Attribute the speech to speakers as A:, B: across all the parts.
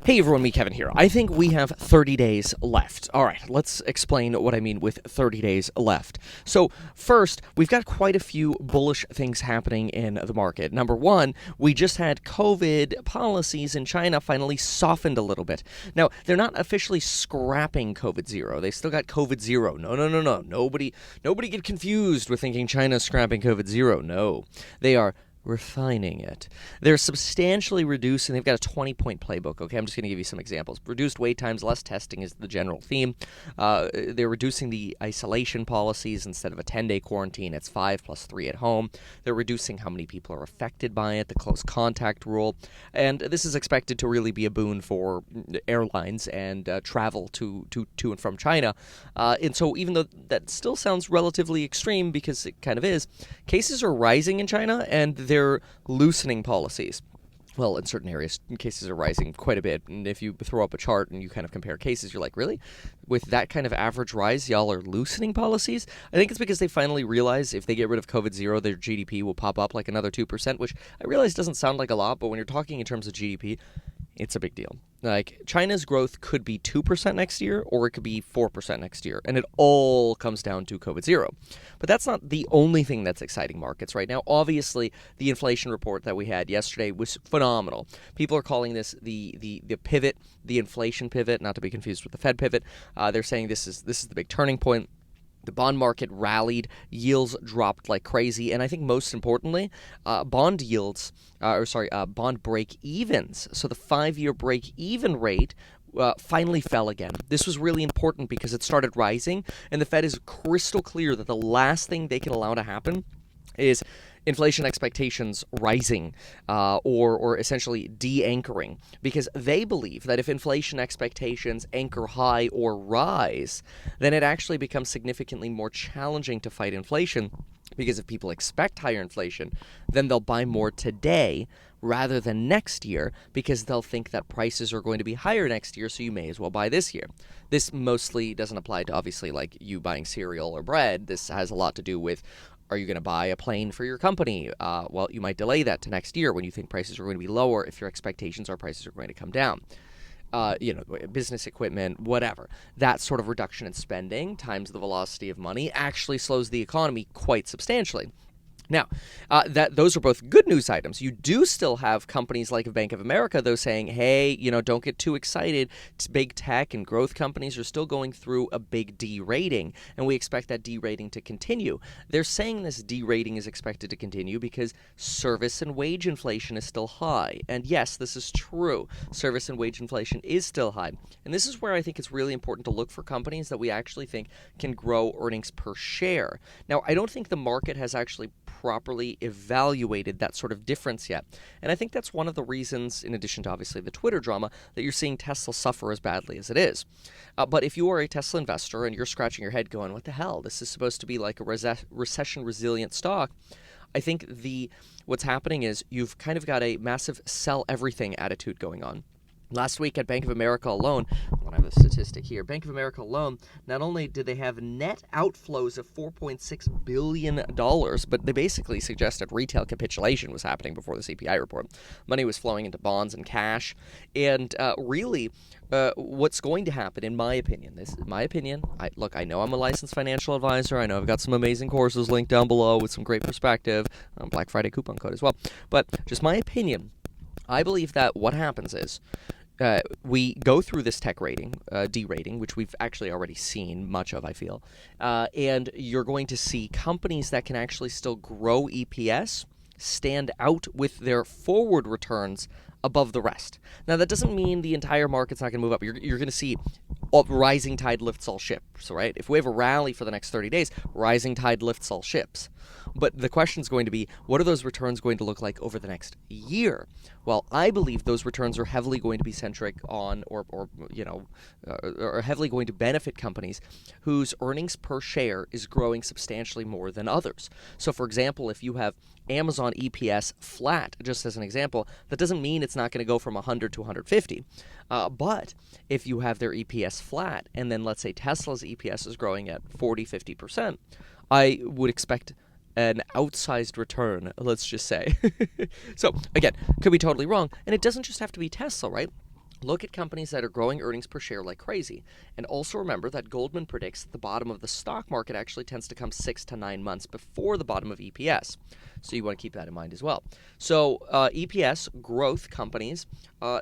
A: Hey everyone, me Kevin here. I think we have 30 days left. All right, let's explain what I mean with 30 days left. So, first, we've got quite a few bullish things happening in the market. Number one, we just had COVID policies in China finally softened a little bit. Now, they're not officially scrapping COVID zero. They still got COVID zero. No. Nobody get confused with thinking China's scrapping COVID zero. No. They are refining it. They're substantially reducing. They've got a 20-point playbook. Okay, I'm just going to give you some examples. Reduced wait times, less testing is the general theme. They're reducing the isolation policies. Instead of a 10-day quarantine, it's 5 plus 3 at home. They're reducing how many people are affected by it, the close contact rule. And this is expected to really be a boon for airlines and travel to and from China. And so even though that still sounds relatively extreme, because it kind of is, cases are rising in China, and they're loosening policies. Well, in certain areas, cases are rising quite a bit. And if you throw up a chart and you kind of compare cases, you're like, really? With that kind of average rise, y'all are loosening policies? I think it's because they finally realize if they get rid of COVID zero, their GDP will pop up like another 2%, which I realize doesn't sound like a lot, but when you're talking in terms of GDP, it's a big deal. Like, China's growth could be 2% next year, or it could be 4% next year, and it all comes down to COVID zero. But that's not the only thing that's exciting markets right now. Obviously, the inflation report that we had yesterday was phenomenal. People are calling this the pivot, the inflation pivot, not to be confused with the Fed pivot. They're saying this is the big turning point. The bond market rallied, yields dropped like crazy, and I think most importantly, bond break-evens. So the 5-year break-even rate finally fell again. This was really important because it started rising, and the Fed is crystal clear that the last thing they can allow to happen is inflation expectations rising or essentially de-anchoring, because they believe that if inflation expectations anchor high or rise, then it actually becomes significantly more challenging to fight inflation, because if people expect higher inflation, then they'll buy more today rather than next year, because they'll think that prices are going to be higher next year, so you may as well buy this year. This mostly doesn't apply to, obviously, like you buying cereal or bread. This has a lot to do with, are you going to buy a plane for your company? Well, you might delay that to next year when you think prices are going to be lower if your expectations are prices are going to come down. Business equipment, whatever. That sort of reduction in spending times the velocity of money actually slows the economy quite substantially. Now, those are both good news items. You do still have companies like Bank of America, though, saying, hey, don't get too excited. Big tech and growth companies are still going through a big derating, and we expect that derating to continue. They're saying this derating is expected to continue because service and wage inflation is still high. And yes, this is true. Service and wage inflation is still high. And this is where I think it's really important to look for companies that we actually think can grow earnings per share. Now, I don't think the market has actually properly evaluated that sort of difference yet. And I think that's one of the reasons, in addition to obviously the Twitter drama, that you're seeing Tesla suffer as badly as it is. But if you are a Tesla investor and you're scratching your head going, what the hell? This is supposed to be like a recession-resilient stock. I think what's happening is you've kind of got a massive sell everything attitude going on. Last week at Bank of America alone, I have a statistic here, Bank of America alone, not only did they have net outflows of $4.6 billion, but they basically suggested retail capitulation was happening before the CPI report. Money was flowing into bonds and cash. And really, what's going to happen, in my opinion, I know I'm a licensed financial advisor. I know I've got some amazing courses linked down below with some great perspective, Black Friday coupon code as well. But just my opinion, I believe that what happens is, we go through this tech rating, derating, which we've actually already seen much of, I feel, and you're going to see companies that can actually still grow EPS stand out with their forward returns above the rest. Now, that doesn't mean the entire market's not going to move up. You're going to see rising tide lifts all ships, right? If we have a rally for the next 30 days, rising tide lifts all ships. But the question is going to be, what are those returns going to look like over the next year? Well, I believe those returns are heavily going to be centric on, or heavily going to benefit companies whose earnings per share is growing substantially more than others. So, for example, if you have Amazon EPS flat, just as an example, that doesn't mean it's not going to go from 100 to 150. But if you have their EPS flat, and then let's say Tesla's EPS is growing at 40, 50%, I would expect an outsized return, let's just say. So, again, could be totally wrong. And it doesn't just have to be Tesla, right? Look at companies that are growing earnings per share like crazy. And also remember that Goldman predicts that the bottom of the stock market actually tends to come 6 to 9 months before the bottom of EPS. So you want to keep that in mind as well. So EPS growth companies,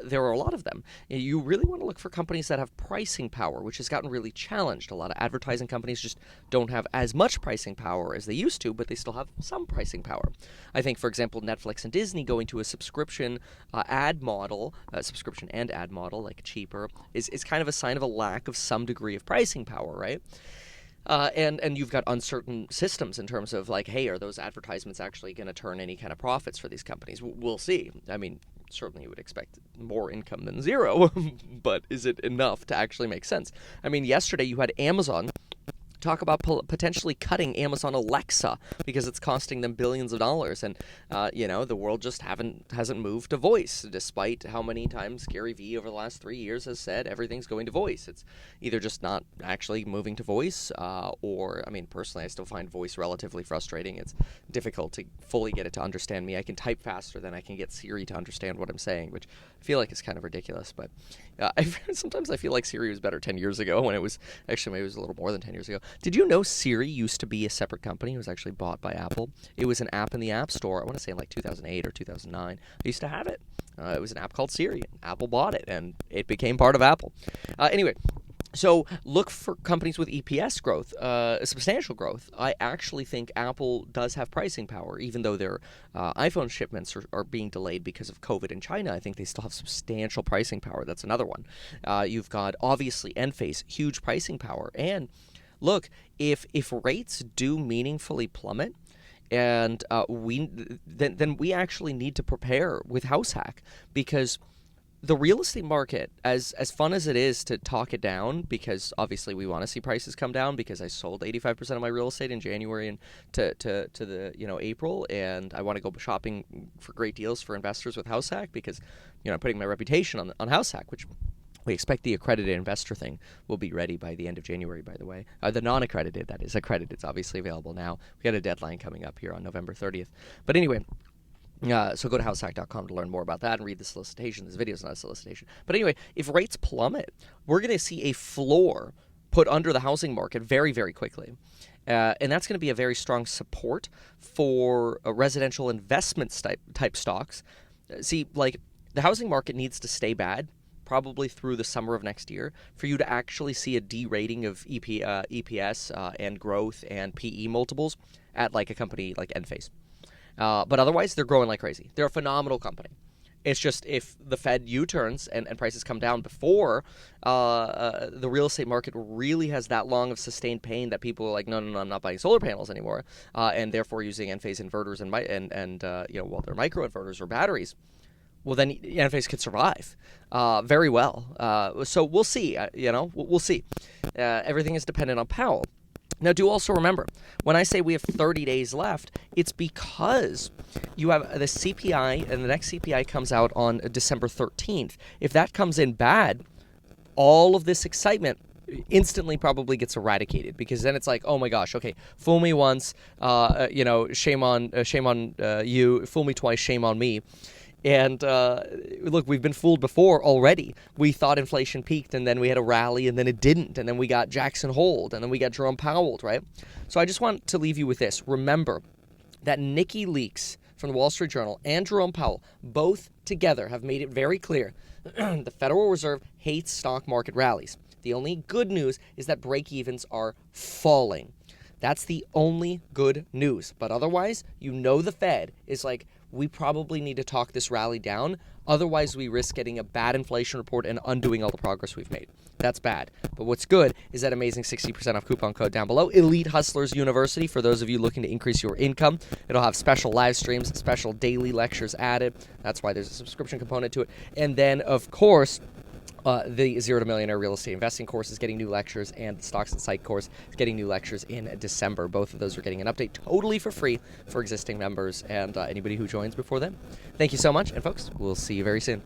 A: there are a lot of them. You really want to look for companies that have pricing power, which has gotten really challenged. A lot of advertising companies just don't have as much pricing power as they used to, but they still have some pricing power. I think, for example, Netflix and Disney going to a subscription ad model, subscription and ad model, like cheaper, is kind of a sign of a lack of some degree of pricing power, right? And you've got uncertain systems in terms of like, hey, are those advertisements actually going to turn any kind of profits for these companies? We'll see. I mean, certainly you would expect more income than zero, but is it enough to actually make sense? I mean, yesterday you had Amazon talk about potentially cutting Amazon Alexa because it's costing them billions of dollars, and the world just hasn't moved to voice, despite how many times Gary Vee over the last 3 years has said everything's going to voice. It's either just not actually moving to voice, or I mean, personally, I still find voice relatively frustrating. It's difficult to fully get it to understand me. I can type faster than I can get Siri to understand what I'm saying, which I feel like is kind of ridiculous. But sometimes I feel like Siri was better 10 years ago, when it was actually maybe it was a little more than 10 years ago. Did you know Siri used to be a separate company? It was actually bought by Apple. It was an app in the App Store, I want to say in like 2008 or 2009. I used to have it. It was an app called Siri. Apple bought it, and it became part of Apple. Anyway, so look for companies with EPS growth, substantial growth. I actually think Apple does have pricing power, even though their iPhone shipments are being delayed because of COVID in China. I think they still have substantial pricing power. That's another one. You've got, obviously, Enphase, huge pricing power. And look, if rates do meaningfully plummet, and then we actually need to prepare with House Hack, because the real estate market, as fun as it is to talk it down, because obviously we want to see prices come down, because I sold 85% of my real estate in January and to the April, and I want to go shopping for great deals for investors with House Hack, because I'm putting my reputation on House Hack, which we expect the accredited investor thing will be ready by the end of January, by the way. The non-accredited, that is. Accredited is obviously available now. We got a deadline coming up here on November 30th. But anyway, so go to househack.com to learn more about that and read the solicitation. This video is not a solicitation. But anyway, if rates plummet, we're going to see a floor put under the housing market very, very quickly. And that's going to be a very strong support for residential investments type stocks. See, like, the housing market needs to stay bad probably through the summer of next year for you to actually see a derating of EPS and growth and PE multiples at like a company like Enphase. But otherwise, they're growing like crazy. They're a phenomenal company. It's just if the Fed U-turns and prices come down before the real estate market really has that long of sustained pain that people are like, no, I'm not buying solar panels anymore, and therefore using Enphase inverters and they're microinverters or batteries. Well, then Enphase could survive very well. So we'll see. We'll see. Everything is dependent on Powell. Now, do also remember, when I say we have 30 days left, it's because you have the CPI, and the next CPI comes out on December 13th. If that comes in bad, all of this excitement instantly probably gets eradicated, because then it's like, oh my gosh, okay, fool me once, shame on you, fool me twice, shame on me. And look, we've been fooled before already. We thought inflation peaked, and then we had a rally, and then it didn't. And then we got Jackson Hole, and then we got Jerome Powell, right? So I just want to leave you with this. Remember that Nikki Leakes from the Wall Street Journal and Jerome Powell both together have made it very clear the Federal Reserve hates stock market rallies. The only good news is that break-evens are falling. That's the only good news. But otherwise, the Fed is like, we probably need to talk this rally down. Otherwise, we risk getting a bad inflation report and undoing all the progress we've made. That's bad. But what's good is that amazing 60% off coupon code down below. Elite Hustlers University, for those of you looking to increase your income. It'll have special live streams, special daily lectures added. That's why there's a subscription component to it. And then, of course, the Zero to Millionaire Real Estate Investing course is getting new lectures, and the Stocks and Psych course is getting new lectures in December. Both of those are getting an update totally for free for existing members and anybody who joins before then. Thank you so much, and folks, we'll see you very soon.